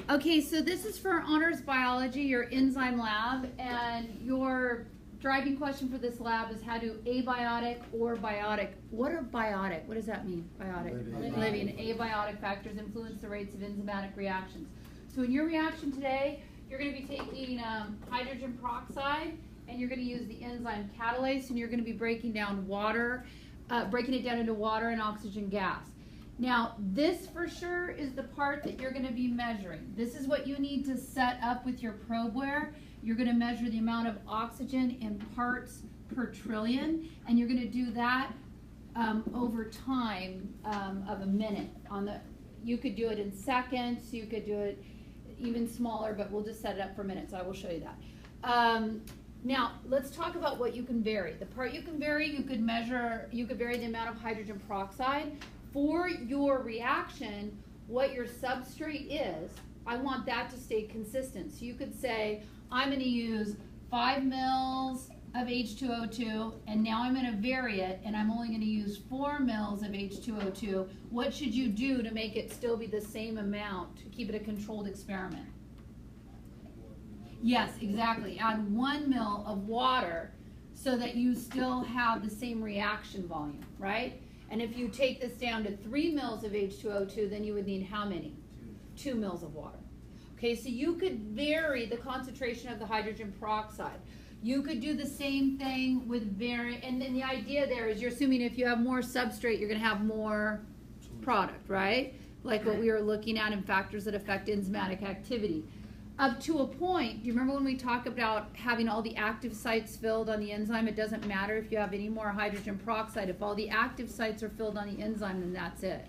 Okay, so this is for honors biology, your enzyme lab, and your driving question for this lab is how do abiotic or biotic, what are biotic? What does that mean, biotic? Living. Abiotic factors influence the rates of enzymatic reactions. So in your reaction today, you're going to be taking hydrogen peroxide, and you're going to use the enzyme catalase, and you're going to be breaking down water, breaking it down into water and oxygen gas. Now, this for sure is the part that you're going to be measuring. This is what you need to set up with your probeware. You're going to measure the amount of oxygen in parts per trillion, and you're going to do that over time of a minute. You could do it in seconds, you could do it even smaller, but we'll just set it up for minutes. I will show you that. Now, let's talk about what you can vary. The part you can vary, you could vary the amount of hydrogen peroxide. For your reaction, what your substrate is, I want that to stay consistent. So you could say, I'm going to use 5 mils of H2O2, and now I'm going to vary it, and I'm only going to use 4 mils of H2O2. What should you do to make it still be the same amount, to keep it a controlled experiment? Yes, exactly. Add 1 mil of water so that you still have the same reaction volume, right? And if you take this down to 3 mils of H2O2, then you would need how many? 2 mils of water. Okay, so you could vary the concentration of the hydrogen peroxide. You could do the same thing with and then the idea there is you're assuming if you have more substrate, you're going to have more product, right? Like what we were looking at in factors that affect enzymatic activity. Up to a point, do you remember when we talked about having all the active sites filled on the enzyme? It doesn't matter if you have any more hydrogen peroxide. If all the active sites are filled on the enzyme, then that's it.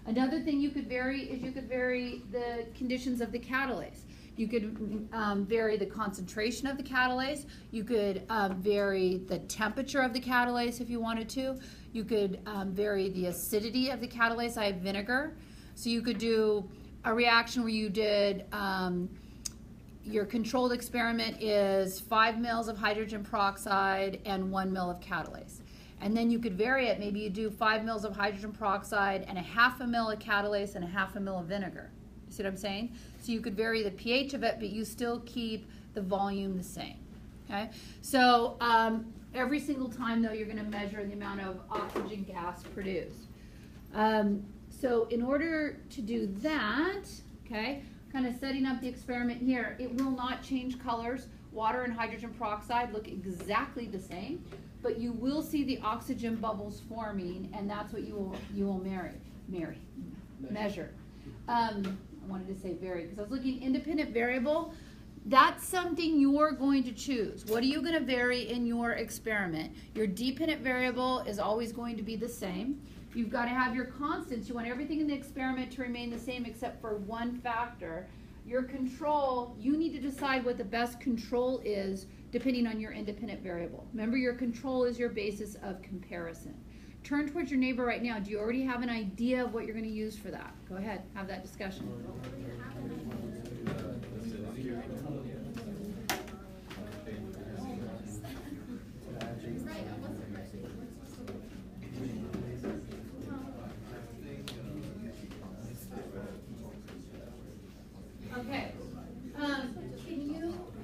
Another thing you could vary is you could vary the conditions of the catalase. You could vary the concentration of the catalase. You could vary the temperature of the catalase if you wanted to. You could vary the acidity of the catalase. I have vinegar. So you could do a reaction where you did your controlled experiment is 5 mils of hydrogen peroxide and 1 mil of catalase. And then you could vary it. Maybe you do 5 mils of hydrogen peroxide and a half a mil of catalase and a half a mil of vinegar. You see what I'm saying? So you could vary the pH of it, but you still keep the volume the same. Okay? So every single time, though, you're going to measure the amount of oxygen gas produced. So in order to do that, okay, kind of setting up the experiment here, it will not change colors. Water and hydrogen peroxide look exactly the same, but you will see the oxygen bubbles forming, and that's what you will measure. I wanted to say vary because I was looking independent variable. That's something you're going to choose. What are you going to vary in your experiment? Your dependent variable is always going to be the same. You've got to have your constants. You want everything in the experiment to remain the same except for one factor. Your control, you need to decide what the best control is depending on your independent variable. Remember, your control is your basis of comparison. Turn towards your neighbor right now. Do you already have an idea of what you're going to use for that? Go ahead, have that discussion. Okay.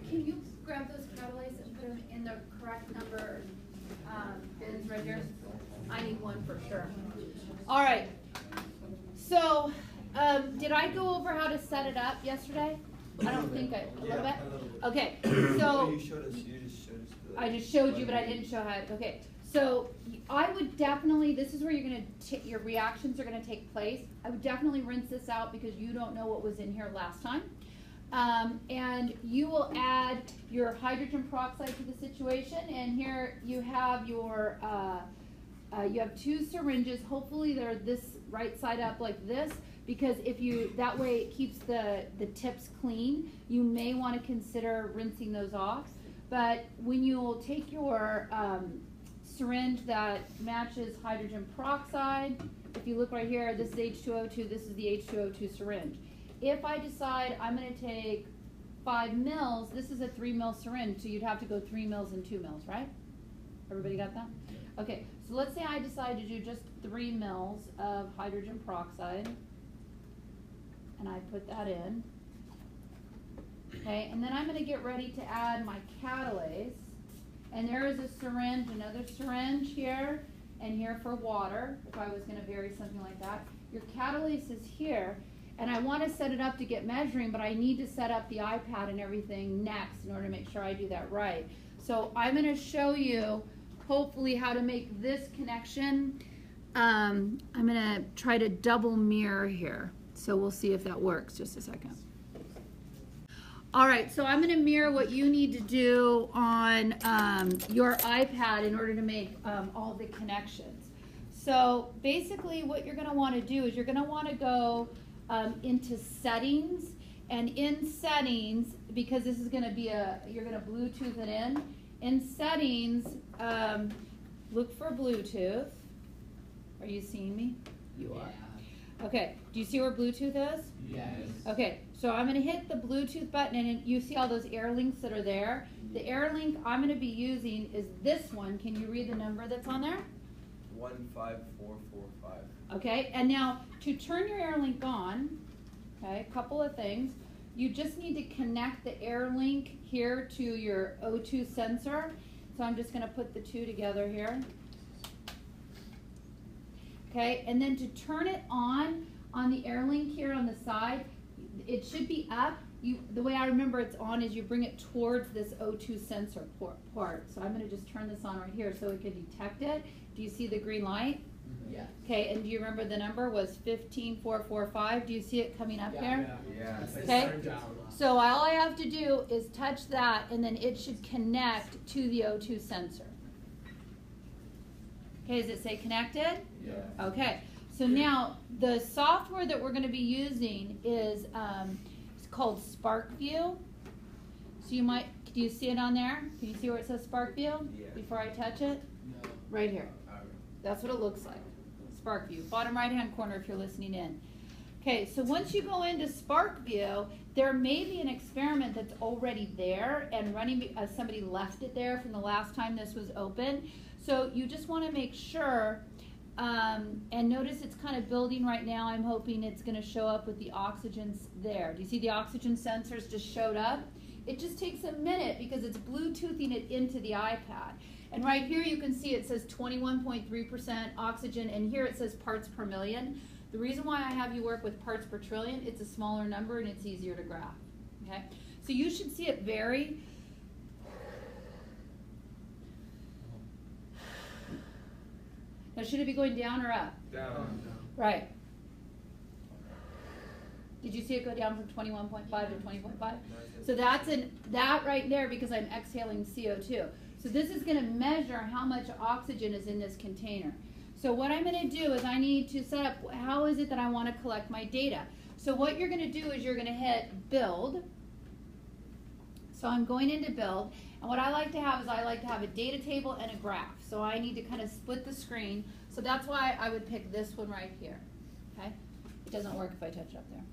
Can you grab those catalase and put them in the correct number bins right here? I need one for sure. All right. So, did I go over how to set it up yesterday? I don't think a little bit. Okay. So you showed us. You just showed us. I just showed you, but I didn't show how. Okay. So I would definitely. This is where you're going to your reactions are going to take place. I would definitely rinse this out because you don't know what was in here last time. And you will add your hydrogen peroxide to the situation, and here you have your you have 2 syringes. Hopefully they're this right side up like this, because if you that way it keeps the tips clean. You may want to consider rinsing those off. But when you'll take your syringe that matches hydrogen peroxide, if you look right here, this is H2O2, this is the H2O2 syringe. If I decide I'm going to take 5 mils, this is a 3 mil syringe, so you'd have to go 3 mils and 2 mils, right? Everybody got that? Okay, so let's say I decide to do just 3 mils of hydrogen peroxide, and I put that in. Okay, and then I'm going to get ready to add my catalase. And there is a syringe, another syringe here, and here for water, if I was going to vary something like that. Your catalase is here, and I want to set it up to get measuring, but I need to set up the iPad and everything next in order to make sure I do that right. So I'm going to show you, hopefully, how to make this connection. I'm going to try to double mirror here, so we'll see if that works. Just a second. All right, so I'm going to mirror what you need to do on your iPad in order to make all the connections. So basically what you're going to want to do is you're going to want to go into settings, and in settings, because this is going to be you're going to Bluetooth it in settings, look for Bluetooth. Are you seeing me? You are. Okay, do you see where Bluetooth is? Yes. Okay, so I'm going to hit the Bluetooth button, and you see all those air links that are there. The air link I'm going to be using is this one. Can you read the number that's on there? 15445. Okay, and now to turn your air link on, okay, a couple of things. You just need to connect the air link here to your O2 sensor. So I'm just going to put the two together here. Okay, and then to turn it on the air link here on the side, it should be up. The way I remember it's on is you bring it towards this O2 sensor port. So I'm going to just turn this on right here so it can detect it. Do you see the green light? Yeah. Okay, and do you remember the number was 15445? Do you see it coming up here? Yeah. Okay. So all I have to do is touch that, and then it should connect to the O2 sensor. Okay, does it say connected? Yeah. Okay, so now the software that we're going to be using is it's called SparkView. So you might, do you see it on there? Can you see where it says SparkView? Yeah. Before I touch it? No. Right here. That's what it looks like. SparkView, bottom right hand corner if you're listening in. Okay, so once you go into SparkView, there may be an experiment that's already there and running, somebody left it there from the last time this was open. So you just want to make sure, and notice it's kind of building right now. I'm hoping it's going to show up with the oxygens there. Do you see the oxygen sensors just showed up? It just takes a minute because it's Bluetoothing it into the iPad. And right here you can see it says 21.3% oxygen, and here it says parts per million. The reason why I have you work with parts per trillion, it's a smaller number and it's easier to graph. Okay, so you should see it vary. Now, should it be going down or up? Down. Right. Did you see it go down from 21.5 to 20.5? So that's that right there because I'm exhaling CO2. So this is going to measure how much oxygen is in this container. So what I'm going to do is I need to set up how is it that I want to collect my data. So what you're going to do is you're going to hit build. So I'm going into build, and what I like to have is I like to have a data table and a graph. So I need to kind of split the screen. So that's why I would pick this one right here. Okay, it doesn't work if I touch up there.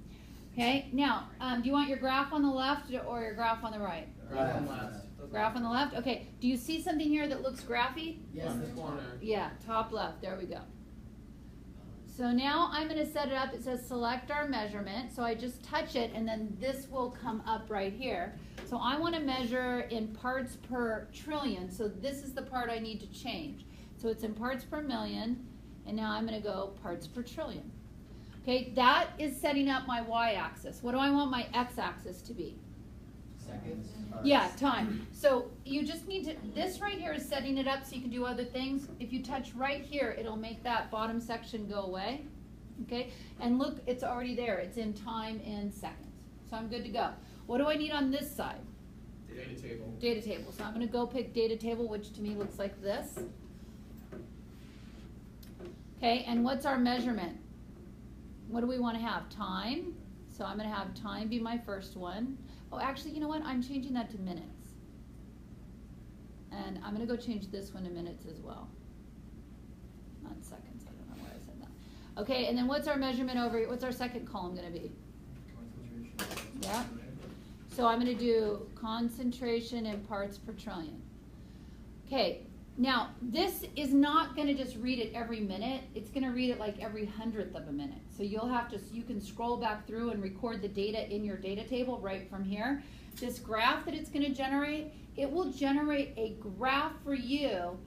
Okay, now do you want your graph on the left or your graph on the right? Graph on the left. Graph on the left? Okay, do you see something here that looks graphy? Yes, in the corner. Yeah, top left, there we go. So now I'm going to set it up. It says select our measurement. So I just touch it and then this will come up right here. So I want to measure in parts per trillion. So this is the part I need to change. So it's in parts per million, and now I'm going to go parts per trillion. Okay, that is setting up my y-axis. What do I want my x-axis to be? Seconds. Yeah, time. So you just need to, this right here is setting it up so you can do other things. If you touch right here, it'll make that bottom section go away. Okay, and look, it's already there. It's in time in seconds. So I'm good to go. What do I need on this side? Data table. Data table. So I'm going to go pick data table, which to me looks like this. Okay, and what's our measurement? What do we want to have? Time. So I'm going to have time be my first one. Oh, actually, you know what? I'm changing that to minutes. And I'm going to go change this one to minutes as well. Not seconds. I don't know where I said that. Okay, and then what's our measurement over here? What's our second column going to be? Concentration. Yeah. So I'm going to do concentration in parts per trillion. Okay, Now, this is not going to just read it every minute. It's going to read it like every 100th of a minute. So you'll have to, you can scroll back through and record the data in your data table right from here. This graph that it's going to generate, it will generate a graph for you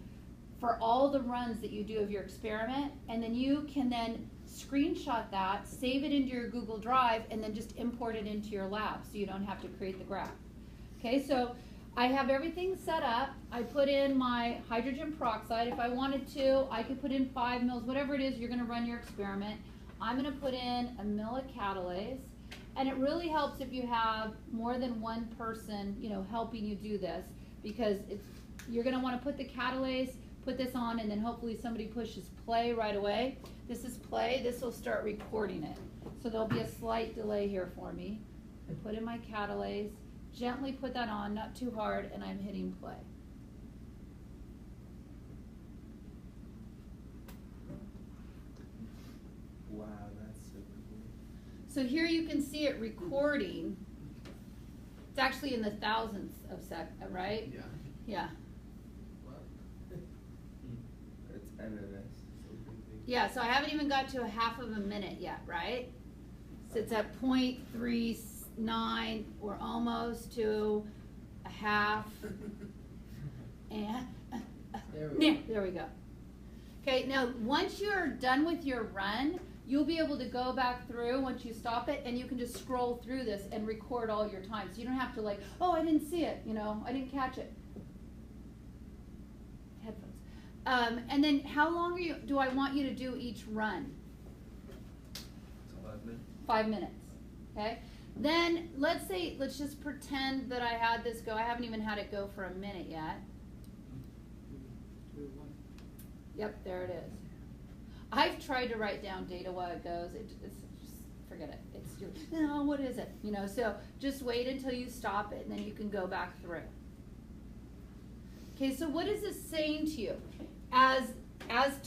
for all the runs that you do of your experiment, and then you can then screenshot that, save it into your Google Drive, and then just import it into your lab so you don't have to create the graph. Okay, so I have everything set up. I put in my hydrogen peroxide. If I wanted to, I could put in 5 mils, whatever it is you're going to run your experiment. I'm going to put in a mil of catalase, and it really helps if you have more than one person, you know, helping you do this, because you're going to want to put the catalase, put this on, and then hopefully somebody pushes play right away. This is play. This will start recording it. So there'll be a slight delay here for me. I put in my catalase, gently put that on, not too hard, and I'm hitting play. Wow, that's super cool. So here you can see it recording. It's actually in the thousandths of second, right? Yeah. Yeah. What? It's MMS. Yeah, so I haven't even got to a half of a minute yet, right? So it's at 0.39, we're almost to a half, and there we go. Okay, now once you're done with your run, you'll be able to go back through once you stop it, and you can just scroll through this and record all your time. So you don't have to like, oh, I didn't see it, you know, I didn't catch it. Headphones. And then how long do I want you to do each run? 5 minutes. 5 minutes, okay? Then let's just pretend that I had this go. I haven't even had it go for a minute yet. Yep, there it is. I've tried to write down data while it goes. It's just, forget it. It's your, no, what is it? You know, so just wait until you stop it, and then you can go back through. Okay, so what is this saying to you? As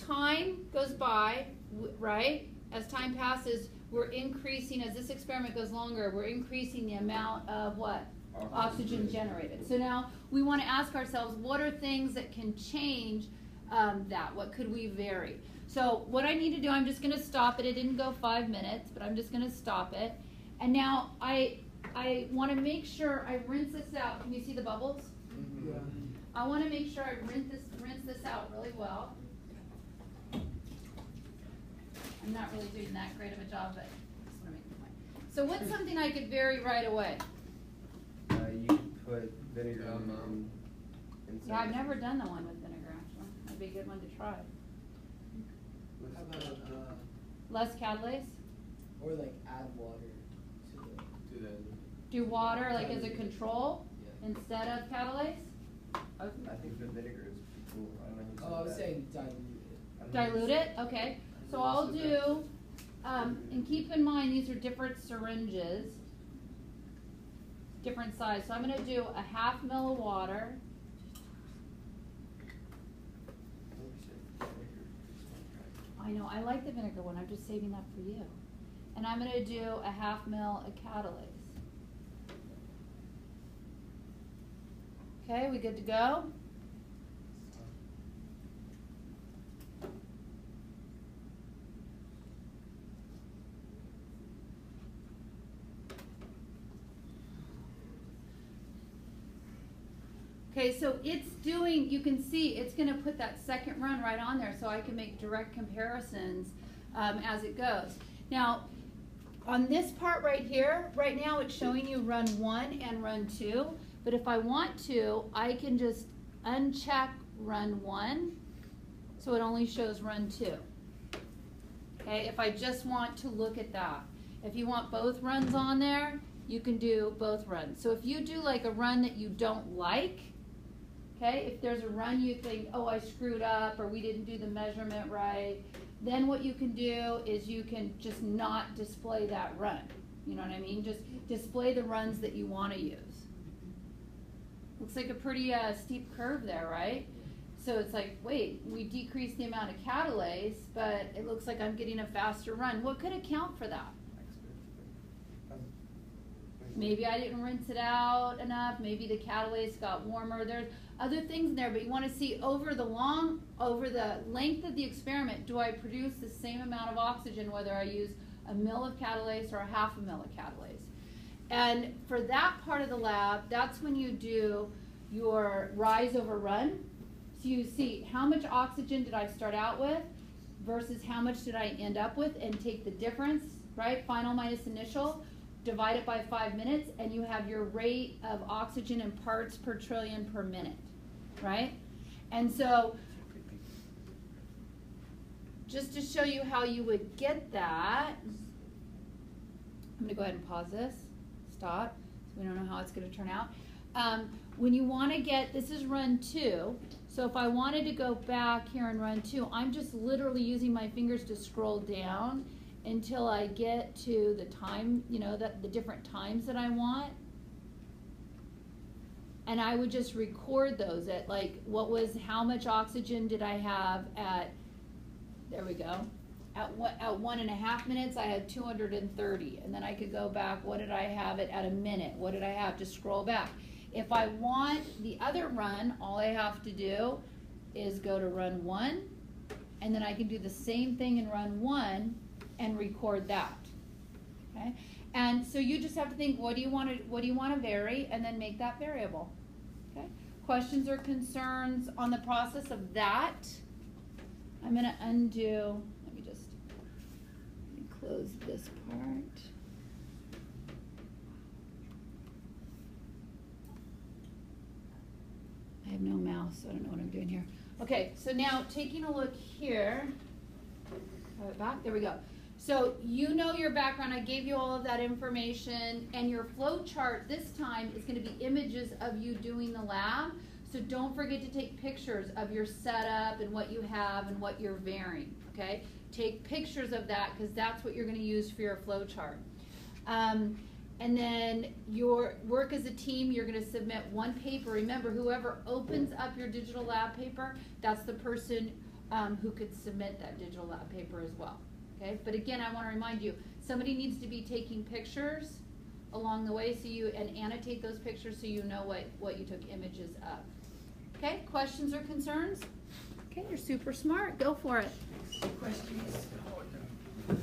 time goes by, right? As time passes, we're increasing, as this experiment goes longer, we're increasing the amount of what? Oxygen generated. So now we want to ask ourselves, what are things that can change that? What could we vary? So what I need to do, I'm just going to stop it. It didn't go 5 minutes, but I'm just going to stop it. And now I want to make sure I rinse this out. Can you see the bubbles? Yeah. I want to make sure I rinse this out really well. I'm not really doing that great of a job, but I just want to make the point. So what's something I could vary right away? You could put vinegar inside. Yeah, I've never done the one with vinegar, actually. That'd be a good one to try. How about, Less catalase? or like add water to the. Do water like as a control Yeah. instead of catalase? I think the vinegar is pretty cool. I don't know who said Oh, I was that. saying dilute it. I don't know who Dilute said- it? Okay. So I'll do, and keep in mind these are different syringes, different size. So I'm going to do a half ml of water. I know, I like the vinegar one. I'm just saving that for you. And I'm going to do a half ml of catalase. Okay, we good to go? Okay, so it's doing, you can see it's going to put that second run right on there so I can make direct comparisons as it goes. Now, on this part right here, right now it's showing you run 1 and run 2, but if I want to, I can just uncheck run 1 so it only shows run 2. Okay, if I just want to look at that. If you want both runs on there, you can do both runs. So if you do like a run that you don't like, okay, if there's a run you think, oh, I screwed up or we didn't do the measurement right, then what you can do is you can just not display that run. You know what I mean? Just display the runs that you want to use. Looks like a pretty steep curve there, right? So it's like, wait, we decreased the amount of catalase, but it looks like I'm getting a faster run. What could account for that? Maybe I didn't rinse it out enough. Maybe the catalase got warmer. There's other things in there, but you want to see over the length of the experiment, do I produce the same amount of oxygen whether I use a mil of catalase or a half a mil of catalase? And for that part of the lab, that's when you do your rise over run. So you see how much oxygen did I start out with versus how much did I end up with, and take the difference, right? Final minus initial, divide it by 5 minutes, and you have your rate of oxygen in parts per trillion per minute, right? And so just to show you how you would get that, I'm going to go ahead and pause this, stop, so we don't know how it's going to turn out. When you want to get, this is run 2, so if I wanted to go back here and run 2, I'm just literally using my fingers to scroll down until I get to the time, you know, the different times that I want. And I would just record those at like, how much oxygen did I have at, there we go. At 1.5 minutes, I had 230. And then I could go back, what did I have it at a minute? What did I have to scroll back? If I want the other run, all I have to do is go to run 1, and then I can do the same thing in run 1 and record that. Okay? And so you just have to think, what do you want to vary, and then make that variable. Okay? Questions or concerns on the process of that? I'm going to undo. Let me close this part. I have no mouse, so I don't know what I'm doing here. Okay, so now taking a look here, back, there we go. So you know your background, I gave you all of that information, and your flow chart this time is going to be images of you doing the lab. So don't forget to take pictures of your setup and what you have and what you're varying, okay? Take pictures of that, because that's what you're going to use for your flow chart. And then your work as a team, you're going to submit 1 paper. Remember, whoever opens up your digital lab paper, that's the person who could submit that digital lab paper as well. Okay? But again, I want to remind you, somebody needs to be taking pictures along the way, and annotate those pictures so you know what you took images of. Okay? Questions or concerns? Okay, you're super smart. Go for it. Questions?